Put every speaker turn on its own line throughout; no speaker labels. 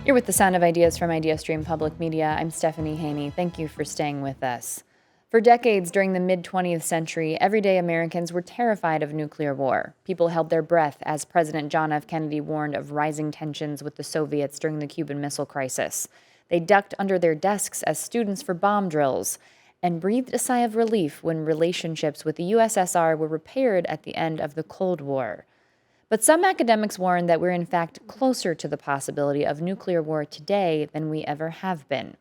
You're with the Sound of Ideas from IdeaStream Public Media. I'm Stephanie Haney. Thank you for staying with us. For decades during the mid-20th century, everyday Americans were terrified of nuclear war. People held their breath as President John F. Kennedy warned of rising tensions with the Soviets during the Cuban Missile Crisis. They ducked under their desks as students for bomb drills and breathed a sigh of relief when relationships with the USSR were repaired at the end of the Cold War. But some academics warn that we're in fact closer to the possibility of nuclear war today than we ever have been.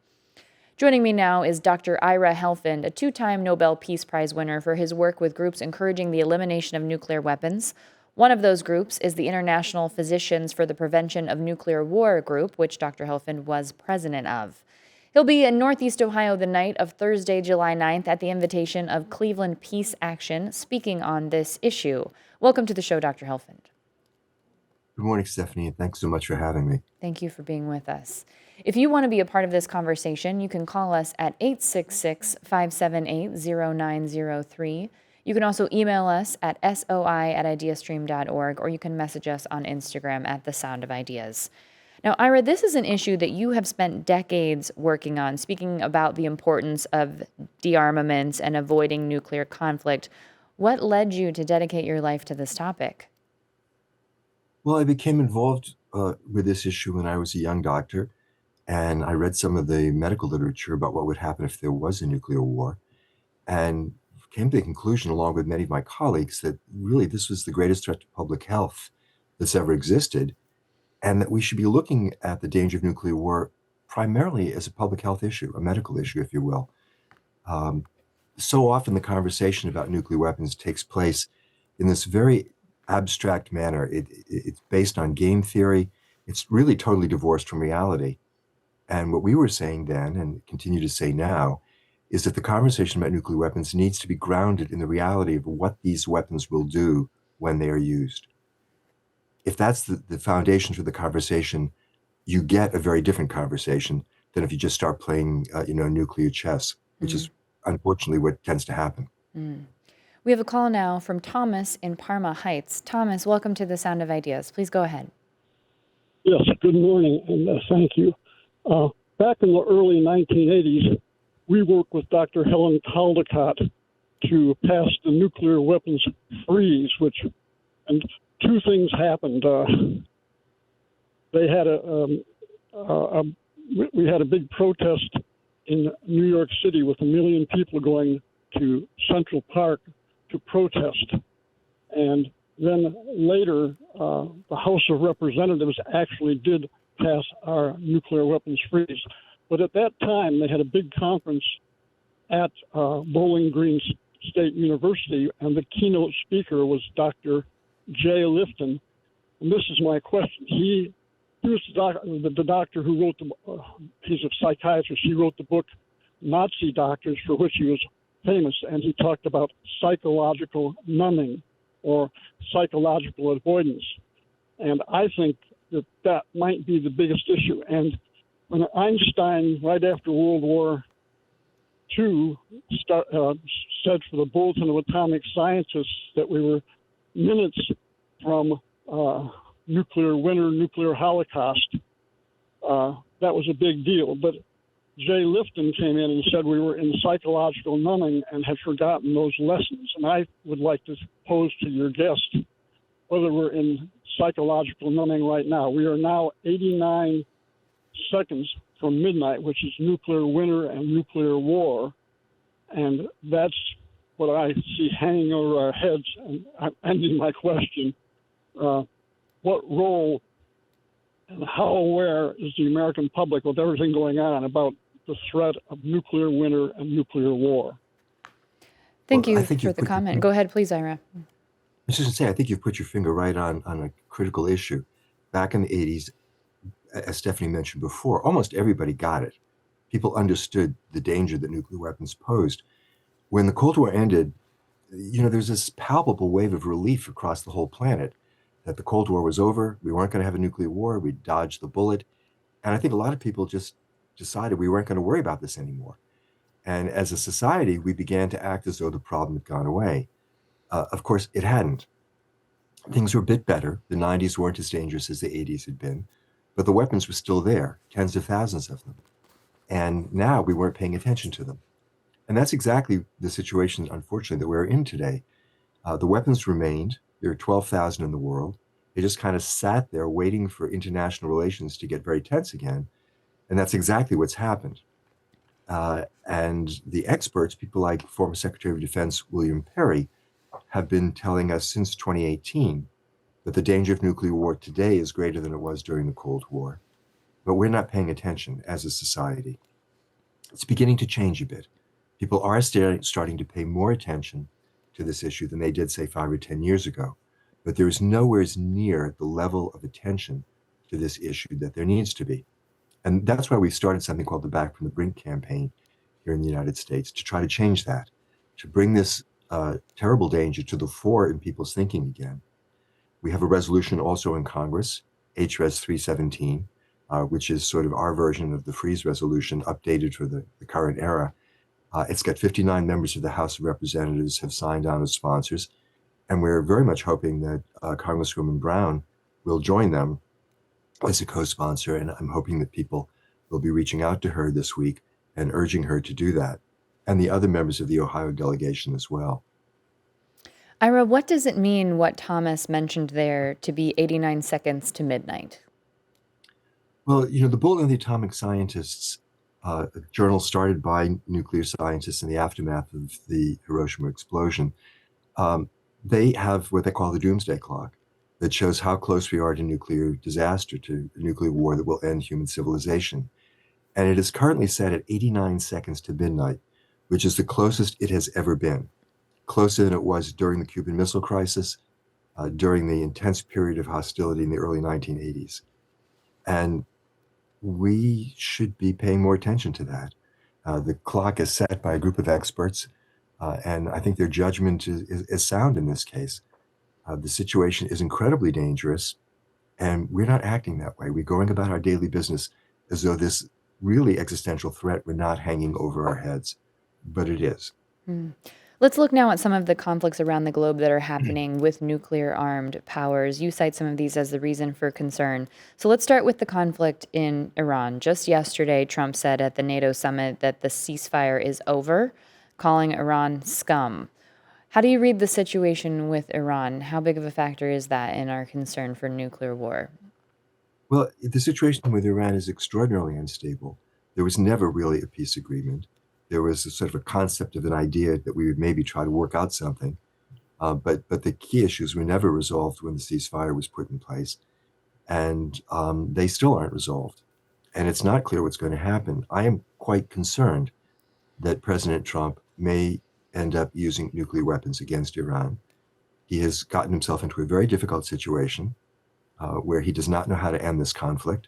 Joining me now is Dr. Ira Helfand, a two-time Nobel Peace Prize winner for his work with groups encouraging the elimination of nuclear weapons. One of those groups is the International Physicians for the Prevention of Nuclear War group, which Dr. Helfand was president of. He'll be in Northeast Ohio the night of Thursday, July 9th, at the invitation of Cleveland Peace Action, speaking on this issue. Welcome to the show, Dr. Helfand.
Good morning, Stephanie, and thanks so much for having me.
Thank you for being with us. If you want to be a part of this conversation, you can call us at 866-578-0903. You can also email us at soi@ideastream.org, or you can message us on Instagram at The Sound of Ideas. Now, Ira, this is an issue that you have spent decades working on, speaking about the importance of de-armament and avoiding nuclear conflict. What led you to dedicate your life to this topic?
Well, I became involved with this issue when I was a young doctor, and I read some of the medical literature about what would happen if there was a nuclear war, and came to the conclusion, along with many of my colleagues, that really this was the greatest threat to public health that's ever existed, and that we should be looking at the danger of nuclear war primarily as a public health issue, a medical issue, if you will. So often the conversation about nuclear weapons takes place in this very abstract manner. It's based on game theory. It's really totally divorced from reality. And what we were saying then, and continue to say now, is that the conversation about nuclear weapons needs to be grounded in the reality of what these weapons will do when they are used. If that's the foundation for the conversation, you get a very different conversation than if you just start playing, nuclear chess, which is unfortunately what tends to happen.
We have a call now from Thomas in Parma Heights. Thomas, welcome to The Sound of Ideas. Please go ahead.
Yes, good morning, and thank you. Back in the early 1980s, we worked with Dr. Helen Caldicott to pass the nuclear weapons freeze, and two things happened. We had a big protest in New York City with 1 million people going to Central Park to protest. And then later, the House of Representatives actually did pass our nuclear weapons freeze. But at that time, they had a big conference at Bowling Green State University, and the keynote speaker was Dr. Jay Lifton. And this is my question. He was the doctor who wrote he's a psychiatrist. He wrote the book Nazi Doctors, for which he was famous, and he talked about psychological numbing or psychological avoidance. And I think that might be the biggest issue. And when Einstein, right after World War II, said for the Bulletin of Atomic Scientists that we were minutes from nuclear winter, nuclear holocaust, that was a big deal. But Jay Lifton came in and said we were in psychological numbing and had forgotten those lessons. And I would like to pose to your guest whether we're in psychological numbing right now. We are now 89 seconds from midnight, which is nuclear winter and nuclear war. And that's what I see hanging over our heads. And I'm ending my question. What role and how aware is the American public with everything going on about the threat of nuclear winter and nuclear war?
Thank you for the comment. Go ahead, please, Ira.
I was just going to say, I think you've put your finger right on a critical issue. Back in the 80s, as Stephanie mentioned before, almost everybody got it. People understood the danger that nuclear weapons posed. When the Cold War ended, there's this palpable wave of relief across the whole planet that the Cold War was over. We weren't going to have a nuclear war. We dodged the bullet. And I think a lot of people just decided we weren't going to worry about this anymore. And as a society, we began to act as though the problem had gone away. Of course, it hadn't. Things were a bit better. The 90s weren't as dangerous as the 80s had been. but the weapons were still there, tens of thousands of them. And now we weren't paying attention to them. And that's exactly the situation, unfortunately, that we're in today. The weapons remained. There are 12,000 in the world. They just kind of sat there waiting for international relations to get very tense again. And that's exactly what's happened. And the experts, people like former Secretary of Defense William Perry, have been telling us since 2018 that the danger of nuclear war today is greater than it was during the Cold War. But we're not paying attention as a society. It's beginning to change a bit. People are starting to pay more attention to this issue than they did, say, 5 or 10 years ago. But there is nowhere near the level of attention to this issue that there needs to be. And that's why we started something called the Back from the Brink campaign here in the United States, to try to change that, to bring this terrible danger to the fore in people's thinking again. We have a resolution also in Congress, HRES 317, which is sort of our version of the Freeze resolution updated for the current era. It's got 59 members of the House of Representatives have signed on as sponsors, and we're very much hoping that Congresswoman Brown will join them as a co-sponsor, and I'm hoping that people will be reaching out to her this week and urging her to do that, and the other members of the Ohio delegation as well.
Ira, what does it mean what Thomas mentioned there to be 89 seconds to midnight?
Well, the Bulletin of the Atomic Scientists, a journal started by nuclear scientists in the aftermath of the Hiroshima explosion, they have what they call the doomsday clock that shows how close we are to nuclear disaster, to a nuclear war that will end human civilization. And it is currently set at 89 seconds to midnight, which is the closest it has ever been, closer than it was during the Cuban Missile Crisis, during the intense period of hostility in the early 1980s. And we should be paying more attention to that. The clock is set by a group of experts, and I think their judgment is sound in this case. The situation is incredibly dangerous, and we're not acting that way. We're going about our daily business as though this really existential threat were not hanging over our heads, but it is.
Let's look now at some of the conflicts around the globe that are happening with nuclear-armed powers. You cite some of these as the reason for concern. So let's start with the conflict in Iran. Just yesterday, Trump said at the NATO summit that the ceasefire is over, calling Iran scum. How do you read the situation with Iran? How big of a factor is that in our concern for nuclear war?
Well, the situation with Iran is extraordinarily unstable. There was never really a peace agreement. There was a sort of a concept of an idea that we would maybe try to work out something. But the key issues were never resolved when the ceasefire was put in place. And they still aren't resolved. And it's not clear what's going to happen. I am quite concerned that President Trump may end up using nuclear weapons against Iran. He has gotten himself into a very difficult situation where he does not know how to end this conflict.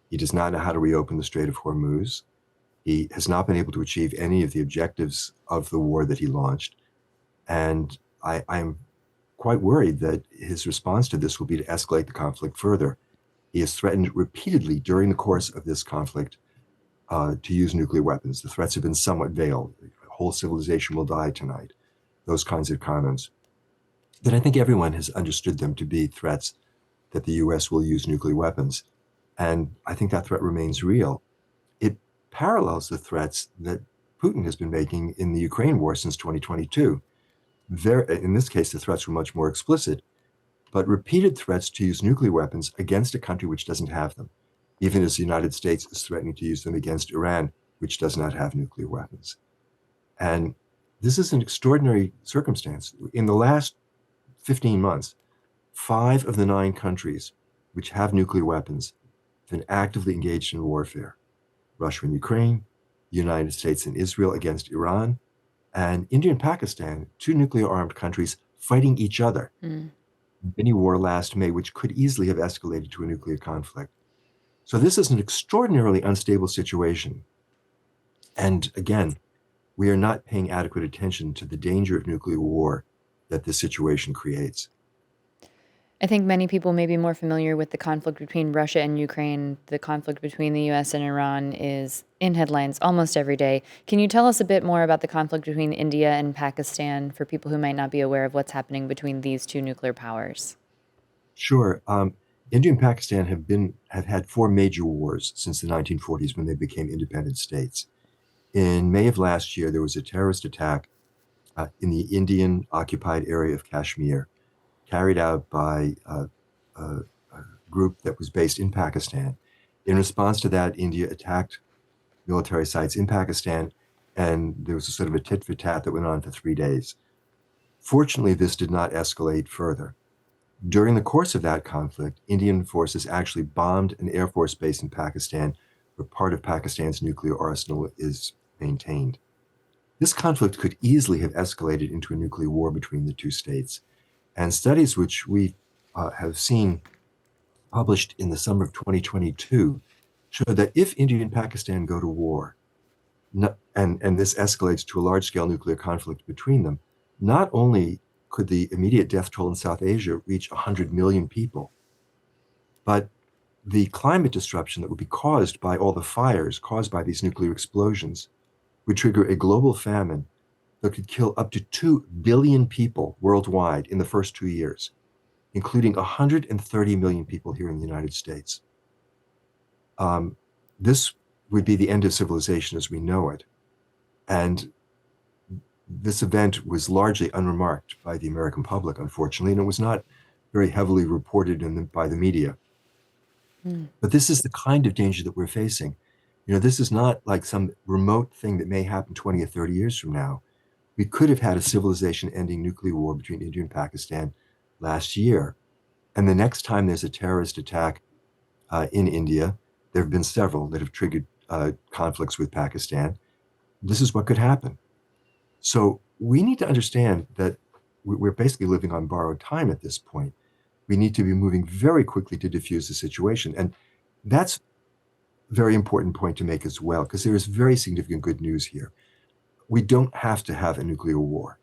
He does not know how to reopen the Strait of Hormuz. He has not been able to achieve any of the objectives of the war that he launched. And I'm quite worried that his response to this will be to escalate the conflict further. He has threatened repeatedly during the course of this conflict to use nuclear weapons. The threats have been somewhat veiled. A whole civilization will die tonight. Those kinds of comments. But I think everyone has understood them to be threats that the U.S. will use nuclear weapons. And I think that threat remains real. It parallels the threats that Putin has been making in the Ukraine war since 2022. In this case, the threats were much more explicit, but repeated threats to use nuclear weapons against a country which doesn't have them, even as the United States is threatening to use them against Iran, which does not have nuclear weapons. And this is an extraordinary circumstance. In the last 15 months, 5 of the 9 countries which have nuclear weapons have been actively engaged in warfare. Russia and Ukraine, the United States and Israel against Iran, and India and Pakistan, 2 nuclear-armed countries fighting each other. Mini war last May, which could easily have escalated to a nuclear conflict. So this is an extraordinarily unstable situation. And again, we are not paying adequate attention to the danger of nuclear war that this situation creates.
I think many people may be more familiar with the conflict between Russia and Ukraine. The conflict between the U.S. and Iran is in headlines almost every day. Can you tell us a bit more about the conflict between India and Pakistan for people who might not be aware of what's happening between these 2 nuclear powers?
Sure. India and Pakistan have had four major wars since the 1940s when they became independent states. In May of last year, there was a terrorist attack in the Indian occupied area of Kashmir, carried out by a group that was based in Pakistan. In response to that, India attacked military sites in Pakistan, and there was a sort of a tit for tat that went on for 3 days. Fortunately, this did not escalate further. During the course of that conflict, Indian forces actually bombed an Air Force base in Pakistan where part of Pakistan's nuclear arsenal is maintained. This conflict could easily have escalated into a nuclear war between the two states. And studies which we have seen published in the summer of 2022 show that if India and Pakistan go to war, and this escalates to a large-scale nuclear conflict between them, not only could the immediate death toll in South Asia reach 100 million people, but the climate disruption that would be caused by all the fires caused by these nuclear explosions would trigger a global famine that could kill up to 2 billion people worldwide in the first 2 years, including 130 million people here in the United States. This would be the end of civilization as we know it. And this event was largely unremarked by the American public, unfortunately, and it was not very heavily reported by the media. But this is the kind of danger that we're facing. This is not like some remote thing that may happen 20 or 30 years from now. We could have had a civilization-ending nuclear war between India and Pakistan last year. And the next time there's a terrorist attack in India, there have been several that have triggered conflicts with Pakistan. This is what could happen. So we need to understand that we're basically living on borrowed time at this point. We need to be moving very quickly to diffuse the situation. And that's a very important point to make as well, because there is very significant good news here. We don't have to have a nuclear war.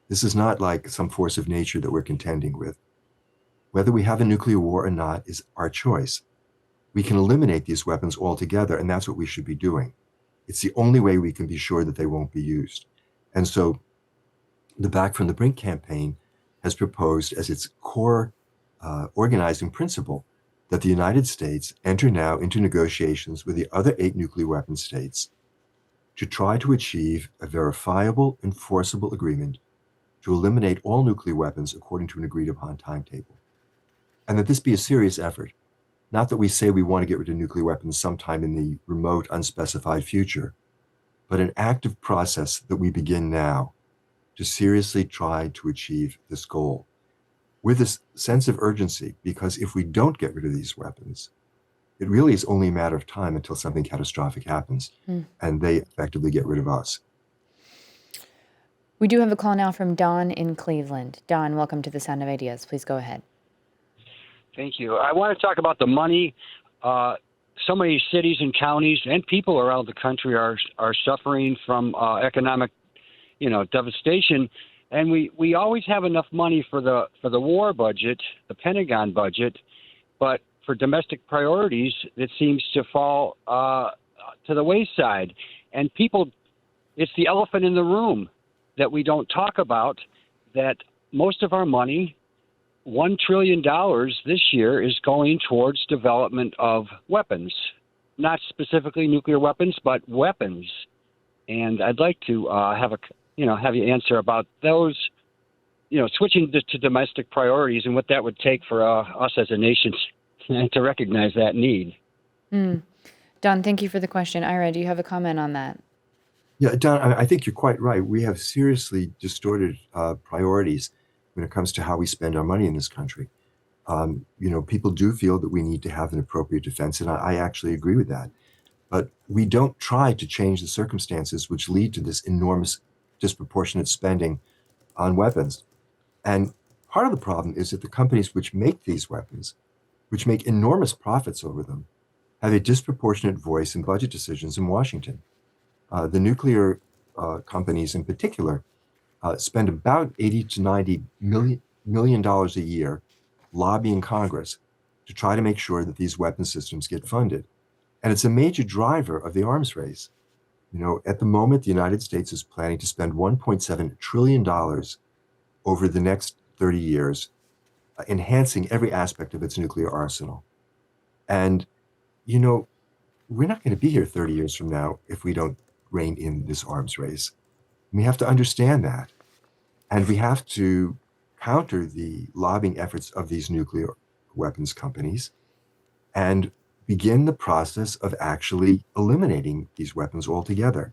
This is not like some force of nature that we're contending with. Whether we have a nuclear war or not is our choice. We can eliminate these weapons altogether, and that's what we should be doing. It's the only way we can be sure that they won't be used. And so the Back from the Brink campaign has proposed as its core organizing principle that the United States enter now into negotiations with the other 8 nuclear weapon states to try to achieve a verifiable, enforceable agreement to eliminate all nuclear weapons according to an agreed upon timetable. And that this be a serious effort. Not that we say we want to get rid of nuclear weapons sometime in the remote, unspecified future, but an active process that we begin now to seriously try to achieve this goal with this sense of urgency, because if we don't get rid of these weapons, it really is only a matter of time until something catastrophic happens and they effectively get rid of us.
We do have a call now from Don in Cleveland. Don, welcome to the Sound of Ideas. Please go ahead.
Thank you. I want to talk about the money. So many cities and counties and people around the country are suffering from economic, devastation, and we always have enough money for the war budget, the Pentagon budget, but for domestic priorities, it seems to fall to the wayside. And people, it's the elephant in the room that we don't talk about. That most of our money, $1 trillion this year, is going towards development of weapons, not specifically nuclear weapons, but weapons. And I'd like to have you answer about those, switching to domestic priorities and what that would take for us as a nation to recognize that need.
Don, thank you for the question. Ira, do you have a comment on that?
Yeah, Don, I think you're quite right. We have seriously distorted priorities when it comes to how we spend our money in this country. People do feel that we need to have an appropriate defense, and I actually agree with that. But we don't try to change the circumstances which lead to this enormous disproportionate spending on weapons. And part of the problem is that the companies which make these weapons, which make enormous profits over them, have a disproportionate voice in budget decisions in Washington. The nuclear companies in particular spend about $80 to $90 million a year lobbying Congress to try to make sure that these weapon systems get funded. And it's a major driver of the arms race. At the moment, the United States is planning to spend $1.7 trillion over the next 30 years enhancing every aspect of its nuclear arsenal. And, you know, we're not going to be here 30 years from now if we don't rein in this arms race. We have to understand that. And we have to counter the lobbying efforts of these nuclear weapons companies and begin the process of actually eliminating these weapons altogether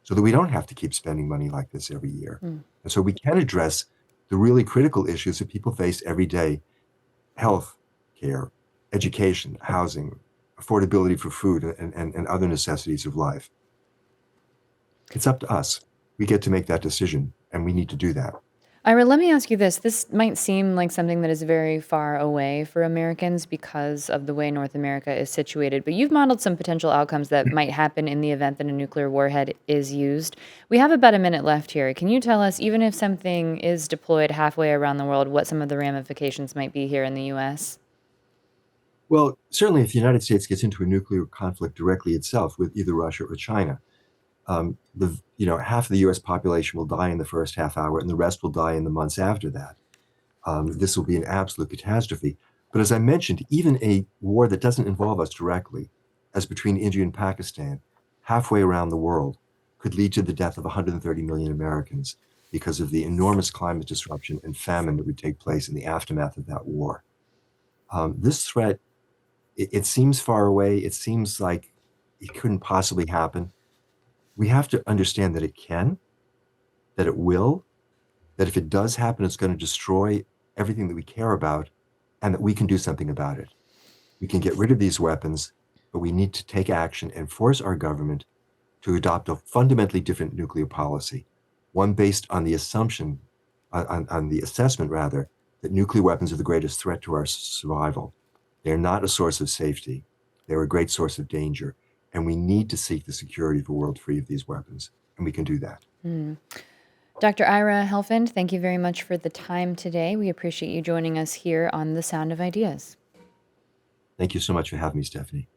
so that we don't have to keep spending money like this every year. And so we can address the really critical issues that people face every day: health care, education, housing, affordability for food, and other necessities of life. It's up to us. We get to make that decision, and we need to do that.
Ira, let me ask you this. This might seem like something that is very far away for Americans because of the way North America is situated, but you've modeled some potential outcomes that might happen in the event that a nuclear warhead is used. We have about a minute left here. Can you tell us, even if something is deployed halfway around the world, what some of the ramifications might be here in the U.S.?
Well, certainly if the United States gets into a nuclear conflict directly itself with either Russia or China, half of the U.S. population will die in the first half hour, and the rest will die in the months after that. This will be an absolute catastrophe. But as I mentioned, even a war that doesn't involve us directly, as between India and Pakistan, halfway around the world, could lead to the death of 130 million Americans because of the enormous climate disruption and famine that would take place in the aftermath of that war. This threat, it seems far away. It seems like it couldn't possibly happen. We have to understand that it can, that it will, that if it does happen, it's going to destroy everything that we care about, and that we can do something about it. We can get rid of these weapons, but we need to take action and force our government to adopt a fundamentally different nuclear policy, one based on the assumption, on the assessment rather, that nuclear weapons are the greatest threat to our survival. They're not a source of safety. They're a great source of danger. And we need to seek the security of a world free of these weapons. And we can do that.
Dr. Ira Helfand, thank you very much for the time today. We appreciate you joining us here on The Sound of Ideas.
Thank you so much for having me, Stephanie.